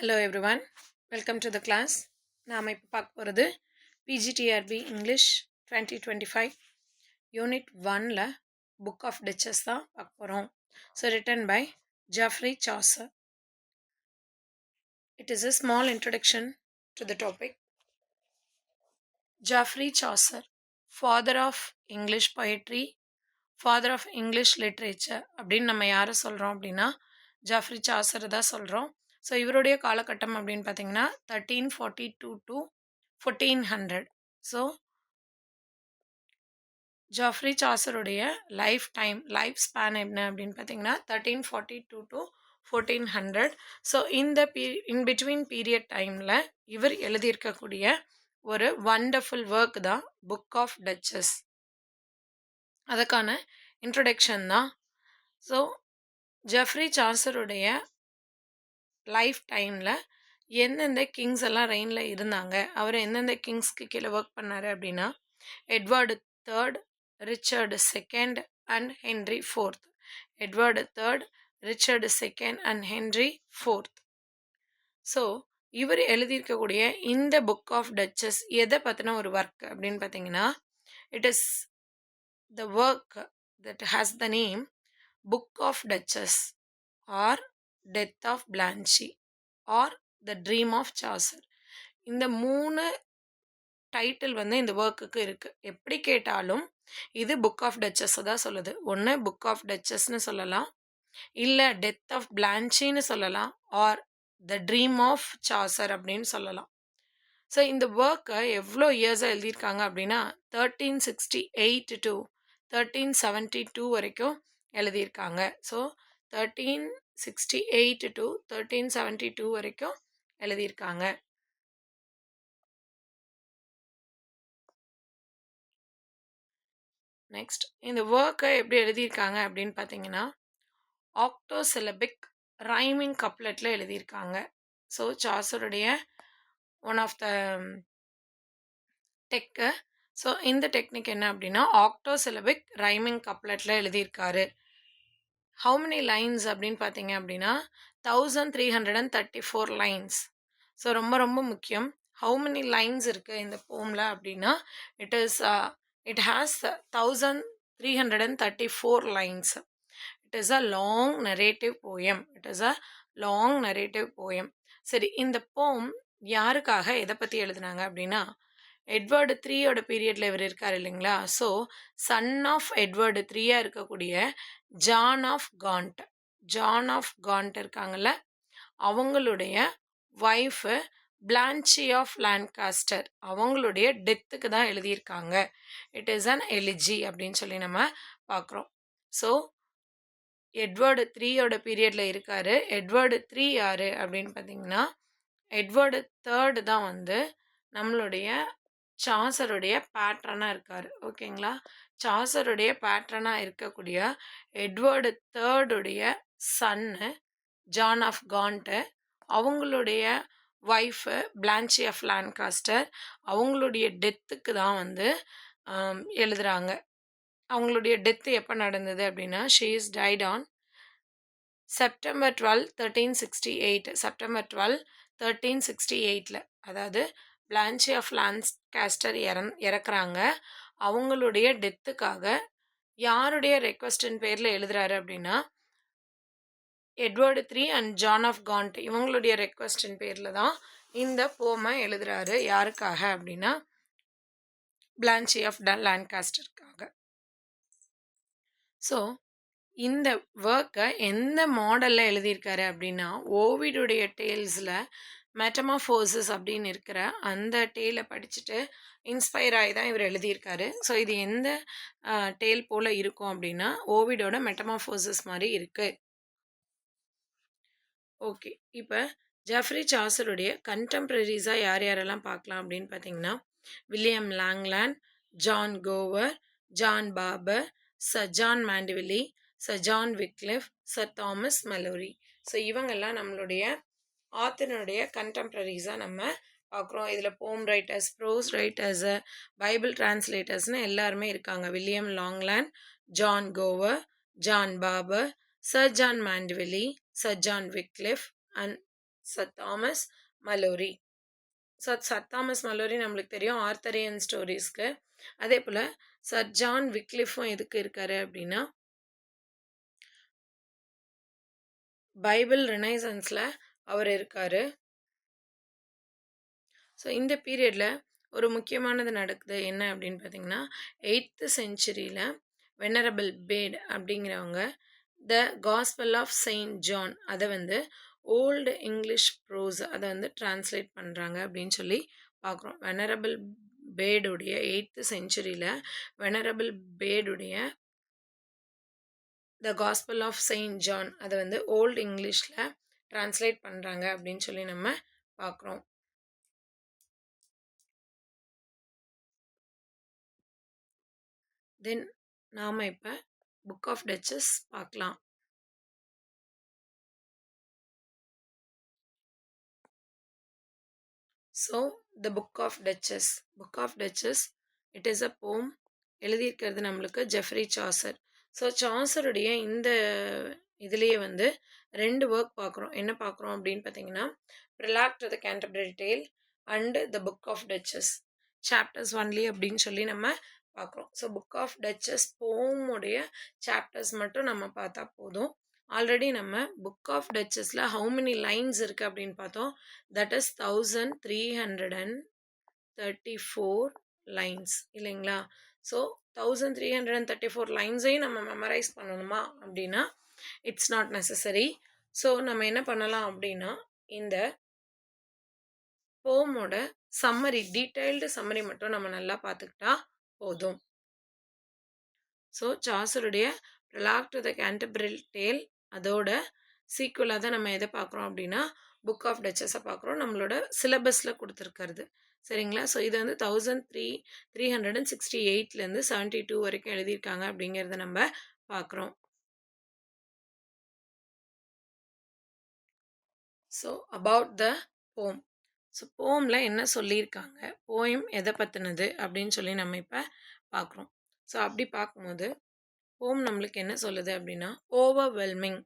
Hello everyone, welcome to the class. நாம் இப்போ பார்க்க போகிறது PGTRB English 2025 Unit 1ல Book of Duchess தான் பார்க்க போகிறோம். So written by Geoffrey Chaucer. It is a small introduction to the topic. Geoffrey Chaucer, father of English poetry, father of English literature அப்படின்னு நம்ம யாரை சொல்கிறோம் அப்படின்னா ஜாஃப்ரி சாசர் தான் சொல்கிறோம். ஸோ இவருடைய காலகட்டம் அப்படின்னு பார்த்தீங்கன்னா 1342 to 1400. ஸோ ஜாஃப்ரி சாசருடைய லைஃப் ஸ்பேன் என்ன அப்படின்னு பார்த்தீங்கன்னா 1342 to 1400. ஸோ இந்த இன் பிட்வீன் பீரியட் டைமில் இவர் எழுதியிருக்கக்கூடிய ஒரு வண்டர்ஃபுல் ஒர்க் தான் புக் ஆஃப் டச்சஸ். அதுக்கான இன்ட்ரொடக்ஷன் தான். ஸோ ஜெஃப்ரி சாசருடைய லைஃப் டைமில் எந்தெந்த கிங்ஸ் எல்லாம் ரெயினில் இருந்தாங்க, அவர் எந்தெந்த கிங்ஸ்க்கு கீழே ஒர்க் பண்ணார் அப்படின்னா Edward third, Richard second and Henry fourth. Edward third, Richard second and Henry fourth. So இவர் எழுதியிருக்கக்கூடிய இந்த புக் ஆஃப் டச்சஸ் எதை பற்றின ஒரு ஒர்க் அப்படின்னு பார்த்தீங்கன்னா it is the work that has the name book of Duchess or death of Blanche or the dream of Chaucer. இந்த 3 title இந்த ஒர்க்குக்கு இருக்குது. எப்படி கேட்டாலும் இது புக் ஆஃப் டச்சஸை தான் சொல்லுது. ஒன்று புக் ஆஃப் டச்சஸ்ன்னு சொல்லலாம், இல்லை டெத் ஆஃப் பிளான்ச்சின்னு சொல்லலாம், or the dream of Chaucer அப்படின்னு சொல்லலாம். ஸோ இந்த ஒர்க்கை எவ்வளோ இயர்ஸாக எழுதியிருக்காங்க அப்படின்னா 1368 to 1372 வரைக்கும் எழுதியிருக்காங்க. ஸோ 1368 to 1372 வரைக்கும் எழுதியிருக்காங்க. நெக்ஸ்ட் இந்த ஒர்க்கை எப்படி எழுதியிருக்காங்க அப்படின்னு பார்த்தீங்கன்னா ஆக்டோசிலபிக் ரைமிங் கப்லெட்டில் எழுதியிருக்காங்க. ஸோ சாசருடைய one of the deck. So இந்த டெக்னிக் என்ன அப்படின்னா ஆக்டோசிலபிக் ரைமிங் கப்லெட்டில் எழுதியிருக்காரு. ஹவு மெனி லைன்ஸ் அப்படின்னு பார்த்தீங்க அப்படின்னா 1334 லைன்ஸ். ஸோ ரொம்ப ரொம்ப முக்கியம். ஹவு மெனி லைன்ஸ் இருக்குது இந்த போமில் அப்படின்னா it has 1334 lines. It is a long narrative poem. சரி, இந்த போம் யாருக்காக எதை பற்றி எழுதுனாங்க அப்படின்னா எட்வர்டு 3யோட பீரியடில் இவர் இருக்கார் இல்லைங்களா. ஸோ சன் ஆஃப் எட்வர்டு 3யாக இருக்கக்கூடிய ஜான் ஆஃப் காண்ட் இருக்காங்கல்ல, அவங்களுடைய ஒய்ஃபு பிளான்ச்சி ஆஃப் லான்காஸ்டர், அவங்களுடைய டெத்துக்கு தான் எழுதியிருக்காங்க. இட் இஸ் அன் எலிஜி அப்படின்னு சொல்லி நம்ம பார்க்குறோம். ஸோ எட்வர்டு 3யோட பீரியடில் இருக்கார். எட்வர்டு 3 யார் அப்படின்னு பார்த்தீங்கன்னா எட்வர்டு தேர்டு தான் நம்மளுடைய சாசருடைய பேட்ரனாக இருக்கார். ஓகேங்களா. சாசருடைய பேட்ரனாக இருக்கக்கூடிய Edward தேர்டுடைய son John of Khandu, அவங்களுடைய ஒய்ஃபு பிளான்ச்சி ஆஃப் லான்காஸ்டர், அவங்களுடைய டெத்துக்கு தான் எழுதுகிறாங்க. அவங்களுடைய டெத்து எப்போ நடந்தது அப்படின்னா she is tight on September 12, 1368. September 12, 1368. அதாவது பிளான்ச்சி ஆஃப் லான்காஸ்டர் இறக்குறாங்க. அவங்களுடைய டெத்துக்காக யாருடைய ரெக்வஸ்டின் பேரில் எழுதுறாரு அப்படின்னா Edward 3 and John of Gaunt, இவங்களுடைய ரெக்வஸ்டின் பேரில் தான் இந்த போமை எழுதுறாரு. யாருக்காக அப்படின்னா பிளான்ச்சி ஆஃப் லான்காஸ்டருக்காக. ஸோ இந்த ஒர்க்கை எந்த மாடலில் எழுதியிருக்காரு அப்படின்னா ஓவிடுடைய டேல்ஸில் மெட்டமாஃபோர்சஸ் அப்படின்னு இருக்கிற அந்த டேலை படிச்சுட்டு இன்ஸ்பயர் ஆகி தான் இவர் எழுதியிருக்காரு. ஸோ இது எந்த டேல் போல் இருக்கும் அப்படின்னா ஓவிடோட மெட்டமாஃபோர்சஸ் மாதிரி இருக்குது. ஓகே, இப்போ ஜெஃப்ரி சாசருடைய கண்டெம்ப்ரரிஸாக யார் யாரெல்லாம் பார்க்கலாம் அப்படின்னு பார்த்தீங்கன்னா William Langland, John Gower, John Barbour, Sir John Mandeville, Sir John Wycliffe, Sir Thomas Malory. So இவங்கெல்லாம் நம்மளுடைய ஆத்தனுடைய கண்டெம்ப்ரரிஸாக நம்ம பார்க்குறோம். இதில் poem writers, prose writers, Bible டிரான்ஸ்லேட்டர்ஸ்னு எல்லாருமே இருக்காங்க. William Langland, John Gower, John Barbour, Sir John Mandeville, Sir John Wycliffe and Sir Thomas Malory. Sir Thomas Malory நம்மளுக்கு தெரியும் ஆர்த்தரியன் ஸ்டோரீஸ்க்கு. அதே போல் சர் ஜான் விக்லிஃபும் எதுக்கு இருக்காரு அப்படின்னா பைபிள் ரினைசன்ஸில் அவர் இருக்கார். ஸோ இந்த பீரியடில் ஒரு முக்கியமானது நடக்குது என்ன அப்படின்னு பார்த்தீங்கன்னா 8th செஞ்சுரியில் வெனரபிள் பேட் அப்படிங்கிறவங்க the gospel of Saint John அதை வந்து ஓல்டு இங்கிலீஷ் ப்ரோஸ் அதை வந்து டிரான்ஸ்லேட் பண்ணுறாங்க அப்படின்னு சொல்லி பார்க்குறோம். வெனரபிள் பேடுடைய 8th செஞ்சுரியில் வெனரபிள் பேடுடைய the gospel of Saint John அதை வந்து ஓல்டு இங்கிலீஷில் டிரான்ஸ்லேட் பண்ணுறாங்க அப்படின்னு சொல்லி நம்ம பார்க்குறோம். தென் நாம் இப்போ புக் ஆஃப் டச்சஸ் பார்க்கலாம். So the book of Duchess. Book of Duchess it is a poem. எழுதியிருக்கிறது நம்மளுக்கு ஜெஃப்ரி சாசர். ஸோ சாசருடைய இந்த இதுலேயே வந்து 2 ஒர்க் பார்க்குறோம். என்ன பார்க்குறோம் அப்படின்னு பார்த்தீங்கன்னா prologue to the Canterbury tale and the book of Duchess chapters only அப்படின்னு சொல்லி நம்ம பார்க்குறோம். ஸோ புக் ஆஃப் டச்சஸ் போமுடைய சாப்டர்ஸ் மட்டும் நம்ம பார்த்தா போதும். ஆல்ரெடி நம்ம புக் ஆஃப் டச்சஸில் ஹவு மெனி லைன்ஸ் இருக்குது அப்படின்னு பார்த்தோம். தட் இஸ் 1334 லைன்ஸ் இல்லைங்களா? ஸோ 1334 லைன்ஸையும் நம்ம மெமரைஸ் பண்ணணுமா அப்படின்னா இட்ஸ் நாட் நெசசரி. ஸோ நம்ம என்ன பண்ணலாம் அப்படின்னா இந்த போமோட சம்மரி டீட்டெயில்டு சம்மரி மட்டும் நம்ம நல்லா பார்த்துக்கிட்டா போதும். ஸோ சாசருடைய prologue to the Canterbury tale அதோட சீக்குவலாக தான் நம்ம எதை பார்க்குறோம் அப்படின்னா புக் ஆஃப் டச்சஸை பார்க்குறோம். நம்மளோட சிலபஸில் கொடுத்துருக்கிறது சரிங்களா? ஸோ இது வந்து 1368லேருந்து 72 வரைக்கும் எழுதியிருக்காங்க அப்படிங்கிறத நம்ம பார்க்குறோம். ஸோ அபவுட் த போம். ஸோ போமில் என்ன சொல்லியிருக்காங்க, போயம் எதை பற்றினது அப்படின்னு சொல்லி நம்ம இப்போ பார்க்குறோம். ஸோ அப்படி பார்க்கும்போது போம் நம்மளுக்கு என்ன சொல்லுது அப்படின்னா overwhelming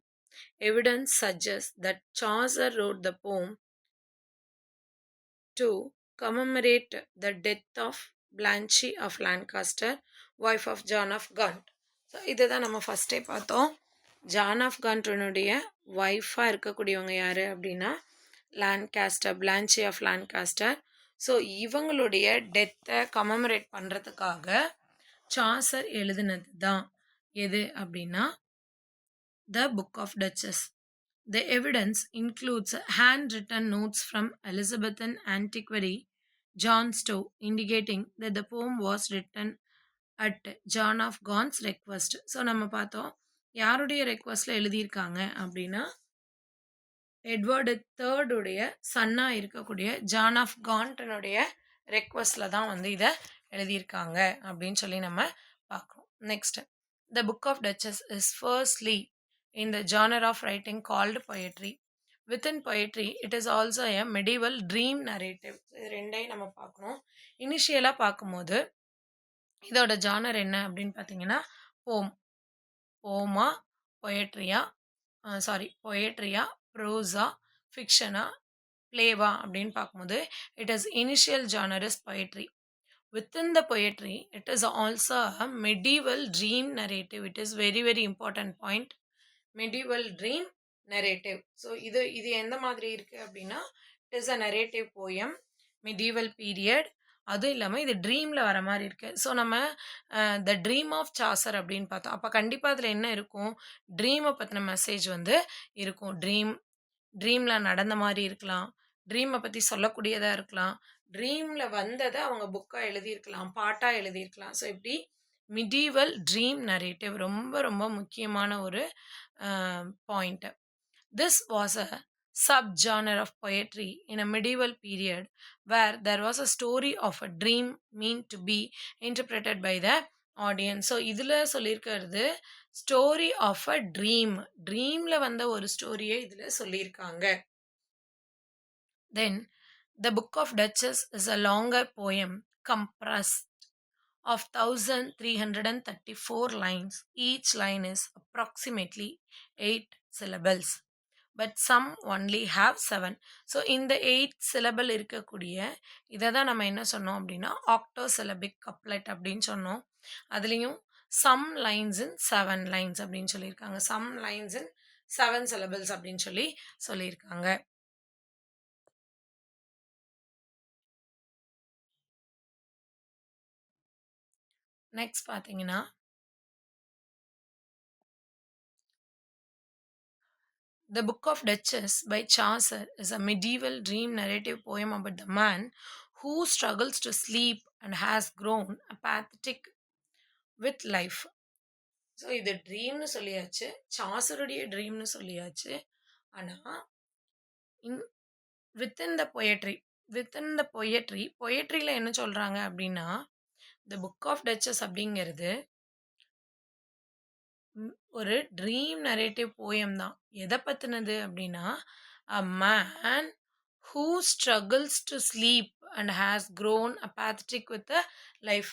evidence suggest that Chaucer wrote the poem to commemorate the death of Blanche of Lancaster, wife of John of Gaunt. So இதுதான் நம்ம ஃபஸ்ட்டே பார்த்தோம். ஜான் ஆஃப் கான்ட்னுடைய ஒய்ஃபாக இருக்கக்கூடியவங்க யார் அப்படின்னா Lancaster, Blanche of Lancaster. So இவங்களுடைய டெத்தை கமமரேட் பண்ணுறதுக்காக சாசர் எழுதினது தான் எது அப்படின்னா the book of Duchess. The evidence includes handwritten notes from Elizabethan antiquary John Stow, indicating that the poem was written at John of Gaunt's request. So நம்ம பார்த்தோம் யாருடைய ரெக்வஸ்டில் எழுதியிருக்காங்க அப்படின்னா எட்வர்டு தேர்டுடைய சன்னாக இருக்கக்கூடிய ஜான் ஆஃப் கான்டனுடைய ரெக்வஸ்டில் தான் வந்து இதை எழுதியிருக்காங்க அப்படின்னு சொல்லி நம்ம பார்க்குறோம். Next the book of Duchess is firstly in the genre of writing called poetry. Within poetry, it is also a medieval dream narrative. இது ரெண்டையும் நம்ம பார்க்கணும். இனிஷியலாக பார்க்கும்போது இதோட ஜானர் என்ன அப்படின்னு பார்த்தீங்கன்னா போம், போமா, பொயட்ரியா, ப்ரோஸா, ஃபிக்ஷனா, பிளேவா அப்படின்னு பார்க்கும்போது it is initial genre is poetry. Within the poetry, it is also a medieval dream narrative. It is very very important point. Medieval dream narrative. So இது எந்த மாதிரி இருக்குது அப்படின்னா it is a narrative poem medieval period. அதுவும் இல்லாமல் இது ட்ரீமில் வர மாதிரி இருக்குது. ஸோ நம்ம த ட்ரீம் ஆஃப் சாசர் அப்படின்னு பார்த்தோம். அப்போ கண்டிப்பாக அதில் என்ன இருக்கும், ட்ரீமை பற்றின மெசேஜ் வந்து இருக்கும். ட்ரீமில் நடந்த மாதிரி இருக்கலாம், ட்ரீமை பற்றி சொல்லக்கூடியதாக இருக்கலாம், ட்ரீமில் வந்ததை அவங்க புக்காக எழுதியிருக்கலாம், பாட்டாக எழுதியிருக்கலாம். ஸோ இப்படி மிடீவல் ட்ரீம் நரேட்டிவ் ரொம்ப ரொம்ப முக்கியமான ஒரு point. This was a subgenre of poetry in a medieval period where there was a story of a dream meant to be interpreted by the audience. So இதில் சொல்லியிருக்கிறது ஸ்டோரி ஆஃப் அ ட்ரீமில் வந்த ஒரு ஸ்டோரியை இதில் சொல்லியிருக்காங்க. Then the book of Duchess is a longer poem compressed of 1334 lines. Each line is approximately 8 syllables. But some only have 7. So இந்த 8 syllable இருக்கக்கூடிய இதை தான் நம்ம என்ன சொன்னோம் அப்படின்னா ஆக்டோசிலபிக் கப்லெட் அப்படின்னு சொன்னோம். அதுலேயும் சம் லைன்ஸ் இன் 7 லைன்ஸ் அப்படின்னு சொல்லியிருக்காங்க. சம் லைன்ஸ் இன் 7 syllables அப்படின்னு சொல்லி சொல்லியிருக்காங்க. நெக்ஸ்ட் பார்த்தீங்கன்னா The Book of Duchess by Chaucer is a medieval dream narrative poem about the man who struggles to sleep and has grown apathetic with life. So இது ட்ரீம்னு சொல்லியாச்சு, சாசருடைய ட்ரீம்னு சொல்லியாச்சு. ஆனால் இன் வித்தின் த பொயட்ரி பொயட்ரியில் என்ன சொல்கிறாங்க அப்படின்னா த புக் ஆஃப் டச்சஸ் அப்படிங்கிறது ஒரு dream narrative poem தான். எதை பற்றினது அப்படின்னா a man who struggles to sleep and has grown apathetic with the life.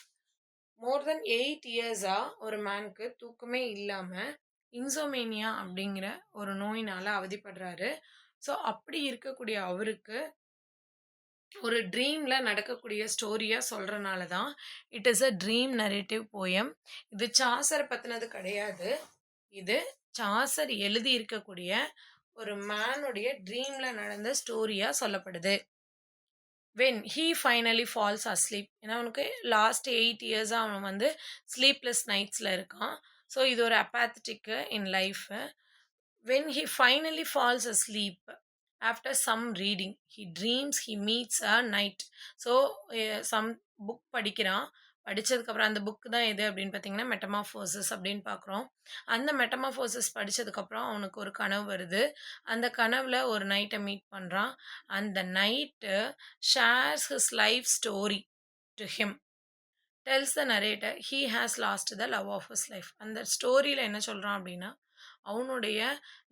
More than 8 இயர்ஸாக ஒரு மேனுக்கு தூக்கமே இல்லாமல் இன்சோமேனியா அப்படிங்கிற ஒரு நோயினால் அவதிப்படுறாரு. ஸோ அப்படி இருக்கக்கூடிய அவருக்கு ஒரு ட்ரீமில் நடக்கக்கூடிய ஸ்டோரியாக சொல்கிறனால தான் it is a dream narrative poem. இது சாசரை பற்றினது கிடையாது. இது சாசர் எழுதி இருக்கக்கூடிய ஒரு மேனுடைய ட்ரீமில் நடந்த ஸ்டோரியாக சொல்லப்படுது. When he finally falls asleep, ஏன்னா அவனுக்கு லாஸ்ட் 8 இயர்ஸாக அவன் வந்து ஸ்லீப்லெஸ் நைட்ஸில் இருக்கான். ஸோ இது ஒரு apathetic in life. When he finally falls asleep after some reading he dreams he meets a knight. So some book படிக்கிறான். படித்ததுக்கப்புறம் அந்த புக்கு தான் எது அப்படின்னு பார்த்தீங்கன்னா மெட்டமாஃபோசிஸ் அப்படின்னு பார்க்குறோம். அந்த மெட்டமாஃபோசிஸ் படித்ததுக்கப்புறம் அவனுக்கு ஒரு கனவு வருது. அந்த கனவில் ஒரு நைட்டை மீட் பண்ணுறான். அந்த knight shares his life story to him. Tells the narrator he has lost the love of his life. அந்த ஸ்டோரியில் என்ன சொல்கிறான் அப்படின்னா அவனுடைய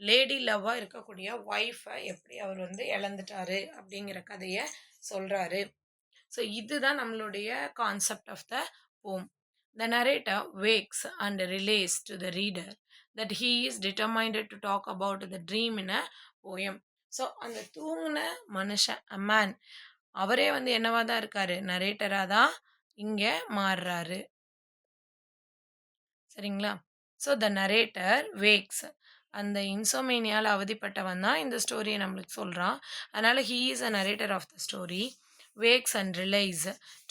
லேடி லவ்வாக இருக்கக்கூடிய ஒய்ஃபை எப்படி அவர் வந்து இழந்துட்டாரு அப்படிங்கிற கதையை சொல்கிறாரு. ஸோ இதுதான் நம்மளுடைய concept of the poem. The narrator wakes and relates to the reader that he is determined to talk about the dream in a poem. So அந்த தூங்கின மனுஷன் அ மேன் அவரே வந்து என்னவா தான் இருக்காரு, நரேட்டராக தான் இங்கே மாறுறாரு. சரிங்களா? ஸோ த நரேட்டர் வேக்ஸ், அந்த இன்சோமேனியால் அவதிப்பட்டவன் தான் இந்த ஸ்டோரியை நம்மளுக்கு சொல்கிறான். அதனால் he is a narrator of the story. Wakes and relays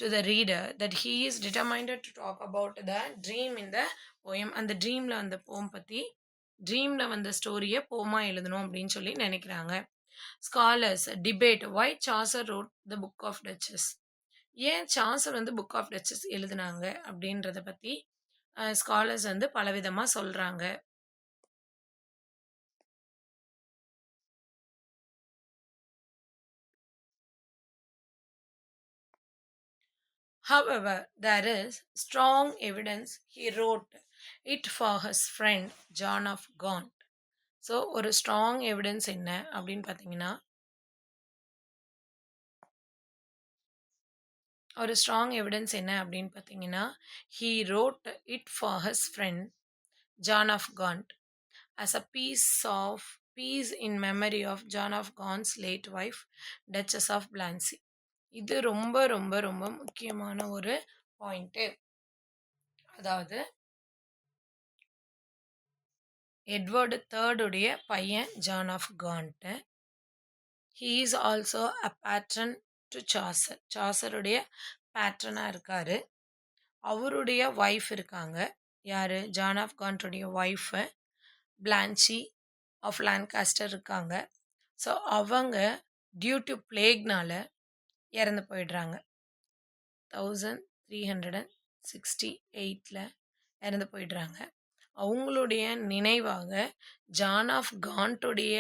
to the reader that he is determined to talk about the dream in the poem. அந்த ட்ரீமில் அந்த போம் பற்றி ட்ரீமில் வந்த ஸ்டோரியை போமாக எழுதணும் அப்படின்னு சொல்லி நினைக்கிறாங்க. Scholars debate why Chaucer wrote the book of Duchess. ஏன் சாசர் வந்து புக் ஆஃப் டச்சஸ் எழுதுனாங்க அப்படின்றத பற்றி ஸ்காலர்ஸ் வந்து பலவிதமாக சொல்கிறாங்க. However, there is strong evidence he wrote it for his friend John of Gaunt. So ஒரு ஸ்ட்ராங் எவிடன்ஸ் என்ன அப்படின்னு பார்த்தீங்கன்னா he wrote it for his friend John of Gaunt as a piece in memory of John of Gaunt's late wife Duchess of Blancy. இது ரொம்ப ரொம்ப ரொம்ப முக்கியமான ஒரு பாயிண்ட்டு. அதாவது எட்வர்டு தேர்டுடைய பையன் John of Gaunt. He is also a patron to Chaucer. சாசருடைய பேட்ரனாக இருக்கார். அவருடைய ஒய்ஃப் இருக்காங்க. யார்? ஜான் ஆஃப் காண்ட்டுடைய ஒய்ஃபு பிளான்சி ஆஃப் லான்காஸ்டர் இருக்காங்க. ஸோ அவங்க டியூ டு பிளேக்னால் இறந்து போயிடுறாங்க. 1368 இறந்து போயிடுறாங்க. அவங்களுடைய நினைவாக ஜான் ஆஃப் காண்ட்டுடைய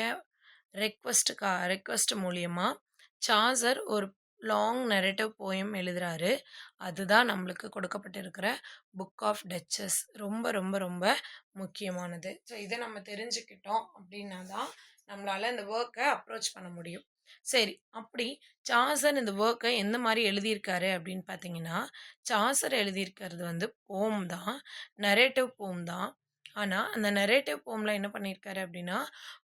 ரெக்வஸ்ட் மூலியமாக சாசர் ஒரு லாங் நரேட்டிவ் போயம் எழுதுகிறாரு. அதுதான் நம்மளுக்கு கொடுக்கப்பட்டிருக்கிற புக் ஆஃப் டச்சஸ். ரொம்ப ரொம்ப ரொம்ப முக்கியமானது. ஸோ இதை நம்ம தெரிஞ்சுக்கிட்டோம் அப்படின்னா தான் நம்மளால் இந்த ஒர்க்கை அப்ரோச் பண்ண முடியும். சரி, அப்படி சாசர் இந்த ஒர்க்கை எந்த மாதிரி எழுதியிருக்காரு அப்படின்னு பார்த்தீங்கன்னா சாசர் எழுதியிருக்கிறது வந்து போம் தான், நரேட்டிவ் போம் தான். ஆனால் அந்த நரேட்டிவ் போமில் என்ன பண்ணியிருக்காரு அப்படின்னா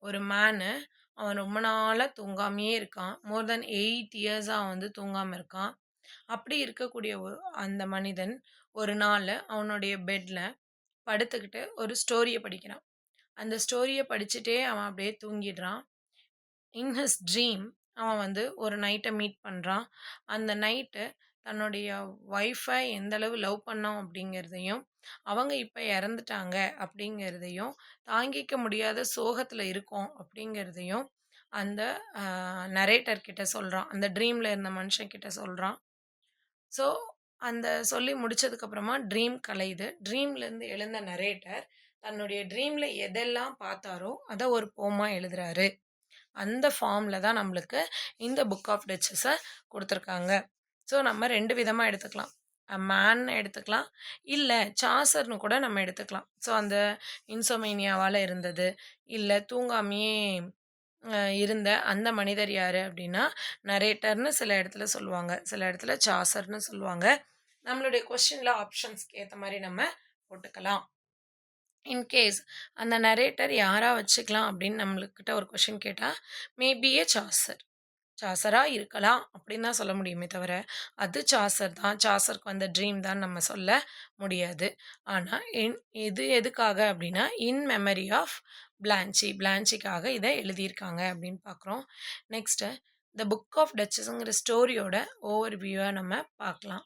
ஒரு மேனு அவன் ரொம்ப நாளா தூங்காமயே இருக்கான். மோர் தென் 8 இயர்ஸா அவன் வந்து தூங்காம இருக்கான். அப்படி இருக்கக்கூடிய அந்த மனிதன் ஒரு நாள் அவனுடைய பெட்ல படுத்துக்கிட்டு ஒரு ஸ்டோரிய படிக்கிறான். அந்த ஸ்டோரிய படிச்சுட்டே அவன் அப்படியே தூங்கிடுறான். இன் ஹிஸ் ட்ரீம் அவன் வந்து ஒரு நைட்ட மீட் பண்றான். அந்த நைட்டு தன்னுடைய ஒய்ஃப எந்த அளவு லவ் பண்ணான் அப்படிங்கிறதையும், அவங்க இப்ப இறந்துட்டாங்க அப்படிங்கிறதையும், தாங்கிக்க முடியாத சோகத்துல இருக்கோம் அப்படிங்கிறதையும் அந்த நரேட்டர் கிட்ட சொல்றான். அந்த ட்ரீம்ல இருந்த மனுஷன் கிட்ட சொல்றான். ஸோ, அந்த சொல்லி முடிச்சதுக்கப்புறமா ட்ரீம் கலையுது. ட்ரீம்லேருந்து எழுந்த நரேட்டர் தன்னுடைய ட்ரீம்ல எதெல்லாம் பார்த்தாரோ, அத ஒரு போமா எழுதுறாரு. அந்த ஃபார்ம்ல தான் நம்மளுக்கு இந்த புக் ஆஃப் டச்சஸ குடுத்துருக்காங்க. ஸோ, நம்ம 2 விதமா எடுத்துக்கலாம். மேன் எடுத்துக்கலாம். இல்ல சாசர்ன்னு கூட நம்ம எடுத்துக்கலாம். ஸோ, அந்த இன்சோமேனியாவால இருந்தது. இல்ல தூங்காமயே இருந்த அந்த மனிதர் யாரு அப்டின்னா, நரேட்டர்ன்னு சில இடத்துல சொல்லுவாங்க. சில இடத்துல சாசர்ன்னு சொல்லுவாங்க. நம்மளுடைய கொஸ்டின்ல ஆப்ஷன்ஸ்க்கு ஏத்த மாரி நம்ம போட்டுக்கலாம். இன்கேஸ் அந்த நரேட்டர் யாரா வச்சுக்கலாம் அப்படின்னு நம்மளுக்கிட்ட ஒரு கொஸ்டின் கேட்டா, மே பி எ சாசர். சாசரா இருக்கலாம் அப்படின்னு தான் சொல்ல முடியுமே தவிர, அது சாசர் தான், சாசருக்கு வந்த ட்ரீம் தான் நம்ம சொல்ல முடியாது. ஆனா, இது எதுக்காக அப்படின்னா, இன் மெமரி ஆஃப் பிளான்ச்சி. பிளான்ச்சிக்காக இத எழுதியிருக்காங்க அப்படின்னு பார்க்குறோம். நெக்ஸ்ட்டு த புக் ஆஃப் டச்சஸ்ங்கிற ஸ்டோரியோட ஓவர்வியூவ நம்ம பார்க்கலாம்.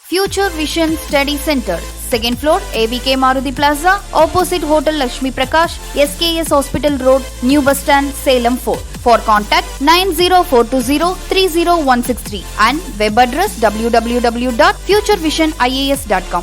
Future Vision Study Center, second floor, AVK Maruti Plaza, opposite Hotel Lakshmi Prakash, SKS Hospital Road, New Bus Stand, Salem 4. For contact 90420 30163 and web address www.futurevision.ias.com.